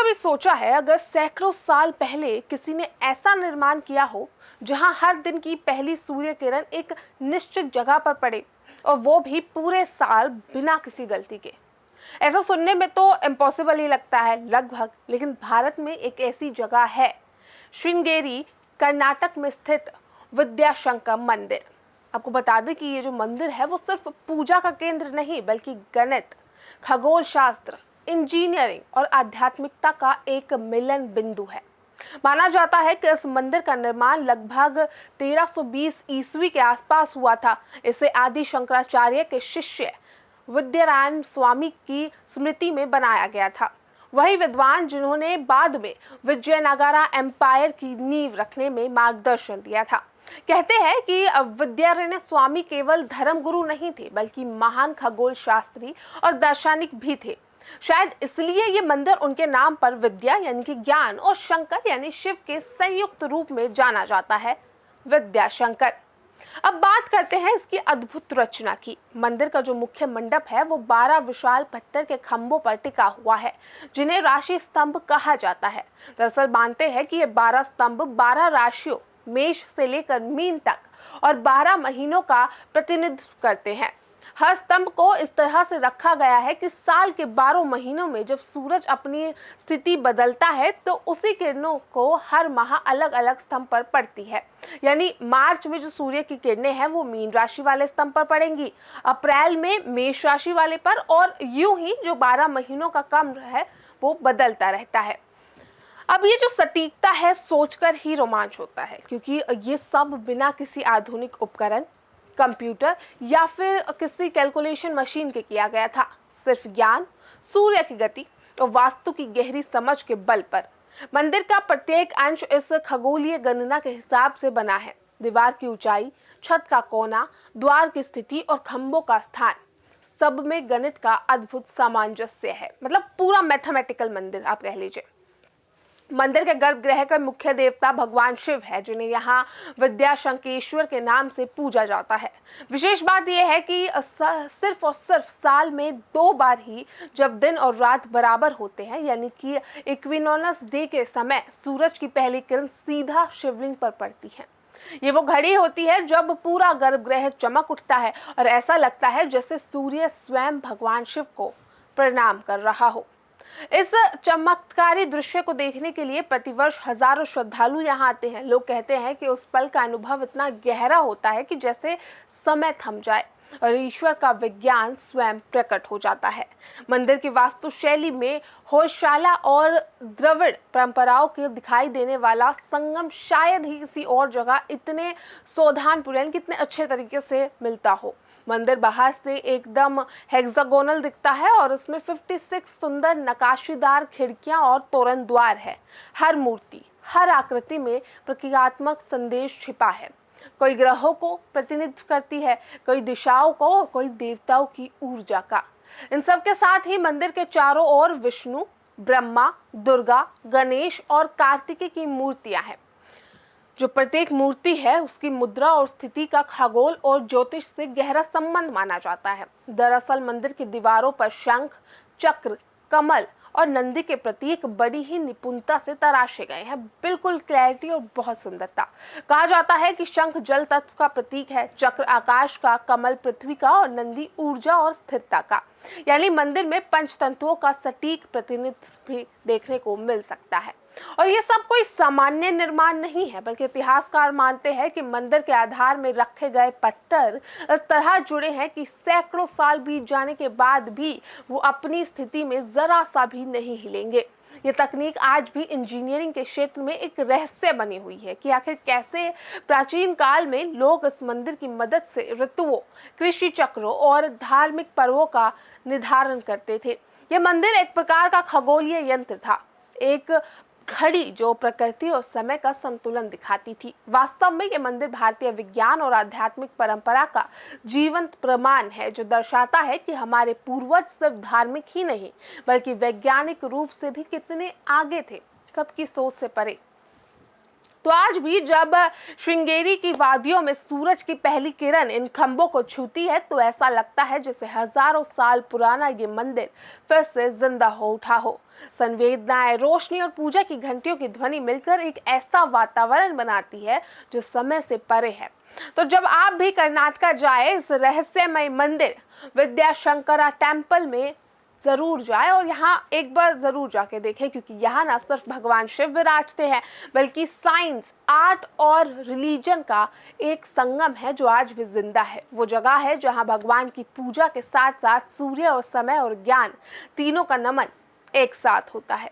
कभी सोचा है अगर सैकड़ों साल पहले किसी ने ऐसा निर्माण किया हो जहां हर दिन की पहली सूर्य किरण एक निश्चित जगह पर पड़े और वो भी पूरे साल बिना किसी गलती के। ऐसा सुनने में तो इम्पॉसिबल ही लगता है लगभग, लेकिन भारत में एक ऐसी जगह है, श्रृंगेरी, कर्नाटक में स्थित विद्याशंकर मंदिर। आपको बता दें कि ये जो मंदिर है वो सिर्फ पूजा का केंद्र नहीं बल्कि गणित, खगोल शास्त्र, इंजीनियरिंग और आध्यात्मिकता का एक मिलन बिंदु है। माना जाता है कि इस मंदिर का निर्माण लगभग 1320 ईस्वी के आसपास हुआ था। इसे आदि शंकराचार्य के शिष्य विद्यारायण स्वामी की स्मृति में बनाया गया था। वही विद्वान जिन्होंने बाद में विजयनगरा एम्पायर की नींव रखने में मार्गदर्शन दिया था। कहते हैं कि विद्यारायण स्वामी केवल धर्मगुरु नहीं थे बल्कि महान खगोल शास्त्री और दार्शनिक भी थे। शायद इसलिए ये मंदिर उनके नाम पर विद्या यानी कि ज्ञान और शंकर यानी शिव के संयुक्त रूप में जाना जाता है, विद्याशंकर। अब बात करते हैं इसकी अद्भुत रचना की। मंदिर का जो मुख्य मंडप है वो 12 विशाल पत्थर के खंभों पर टिका हुआ है, जिन्हें राशि स्तंभ कहा जाता है। दरअसल मानते हैं कि ये 12 स्तंभ 12 राशियों, मेष से लेकर मीन तक और 12 महीनों का प्रतिनिधित्व करते हैं। हर स्तंभ को इस तरह से रखा गया है कि साल के 12 महीनों में जब सूरज अपनी स्थिति बदलता है तो उसी किरणों को हर माह अलग अलग स्तंभ पर पड़ती है। यानी मार्च में जो सूर्य की किरणें हैं वो मीन राशि वाले स्तंभ पर पड़ेंगी, अप्रैल में मेष राशि वाले पर, और यूं ही जो 12 महीनों का क्रम है वो बदलता रहता है। अब ये जो सटीकता है सोचकर ही रोमांच होता है, क्योंकि ये सब बिना किसी आधुनिक उपकरण, कंप्यूटर या फिर किसी कैलकुलेशन मशीन के किया गया था। सिर्फ ज्ञान, सूर्य की गति और वास्तु की गहरी समझ के बल पर। मंदिर का प्रत्येक अंश इस खगोलीय गणना के हिसाब से बना है। दीवार की ऊंचाई, छत का कोना, द्वार की स्थिति और खंभों का स्थान, सब में गणित का अद्भुत सामंजस्य है। मतलब पूरा मैथमेटिकल मंदिर आप कह लीजिए। मंदिर के गर्भगृह का मुख्य देवता भगवान शिव है, जिन्हें यहाँ विद्याशंकेश्वर के नाम से पूजा जाता है। विशेष बात यह है कि सिर्फ और सिर्फ साल में 2 बार ही, जब दिन और रात बराबर होते हैं, यानी कि इक्विनोक्स डे के समय सूरज की पहली किरण सीधा शिवलिंग पर पड़ती है। ये वो घड़ी होती है जब पूरा गर्भगृह चमक उठता है और ऐसा लगता है जैसे सूर्य स्वयं भगवान शिव को प्रणाम कर रहा हो। इस चमत्कारी दृश्य को देखने के लिए प्रतिवर्ष हजारों श्रद्धालु यहाँ आते हैं। लोग कहते हैं कि उस पल का अनुभव इतना गहरा होता है कि जैसे समय थम जाए और ईश्वर का विज्ञान स्वयं प्रकट हो जाता है। मंदिर की वास्तुशैली में होयशाला और द्रविड़ परंपराओं के दिखाई देने वाला संगम शायद ही किसी और जगह इतने सावधानपूर्वक, कितने अच्छे तरीके से मिलता हो। मंदिर बाहर से एकदम हेक्सागोनल दिखता है और इसमें 56 सुंदर नकाशीदार खिड़कियां और तोरण द्वार है। हर मूर्ति, हर आकृति में प्रतीकात्मक संदेश छिपा है। कोई ग्रहों को प्रतिनिधित्व करती है, कोई दिशाओं को, कोई देवताओं की ऊर्जा का। इन सब के साथ ही मंदिर के चारों ओर विष्णु, ब्रह्मा, दुर्गा, गणेश और कार्तिकेय की मूर्तियां हैं। जो प्रत्येक मूर्ति है उसकी मुद्रा और स्थिति का खगोल और ज्योतिष से गहरा संबंध माना जाता है। दरअसल मंदिर की दीवारों पर शंख, चक्र, कमल और नंदी के प्रतीक बड़ी ही निपुणता से तराशे गए हैं। बिल्कुल क्लैरिटी और बहुत सुंदरता। कहा जाता है कि शंख जल तत्व का प्रतीक है, चक्र आकाश का, कमल पृथ्वी का और नंदी ऊर्जा और स्थिरता का। यानी मंदिर में पंचतत्वों का सटीक प्रतिनिधित्व भी देखने को मिल सकता है। और ये सब कोई सामान्य निर्माण नहीं है, बल्कि इतिहासकार मानते हैं कि मंदिर के आधार में रखे गए पत्थर इस तरह जुड़े हैं कि सैकड़ों साल बीत जाने के बाद भी वो अपनी स्थिति में जरा सा भी नहीं हिलेंगे। ये तकनीक आज भी इंजीनियरिंग के क्षेत्र में एक रहस्य बनी हुई है कि आखिर कैसे प्राचीन काल में लोग इस मंदिर की मदद से ऋतुओं, कृषि चक्रों और धार्मिक पर्वों का निर्धारण करते थे। यह मंदिर एक प्रकार का खगोलीय यंत्र था, एक घड़ी जो प्रकृति और समय का संतुलन दिखाती थी। वास्तव में ये मंदिर भारतीय विज्ञान और आध्यात्मिक परंपरा का जीवंत प्रमाण है, जो दर्शाता है कि हमारे पूर्वज सिर्फ धार्मिक ही नहीं बल्कि वैज्ञानिक रूप से भी कितने आगे थे, सबकी सोच से परे। तो आज भी जब श्रृंगेरी की वादियों में सूरज की पहली किरण इन खंभों को छूती है तो ऐसा लगता है जैसे हजारों साल पुराना ये मंदिर फिर से जिंदा हो उठा हो। संवेदनाएं, रोशनी और पूजा की घंटियों की ध्वनि मिलकर एक ऐसा वातावरण बनाती है जो समय से परे है। तो जब आप भी कर्नाटका जाए इस रहस्यमय मंदिर विद्याशंकरा टेम्पल में जरूर जाए और यहाँ एक बार जरूर जाके देखें, क्योंकि यहाँ ना सिर्फ भगवान शिव विराजते हैं बल्कि साइंस, आर्ट और रिलीजन का एक संगम है जो आज भी जिंदा है। वो जगह है जहाँ भगवान की पूजा के साथ साथ सूर्य और समय और ज्ञान तीनों का नमन एक साथ होता है।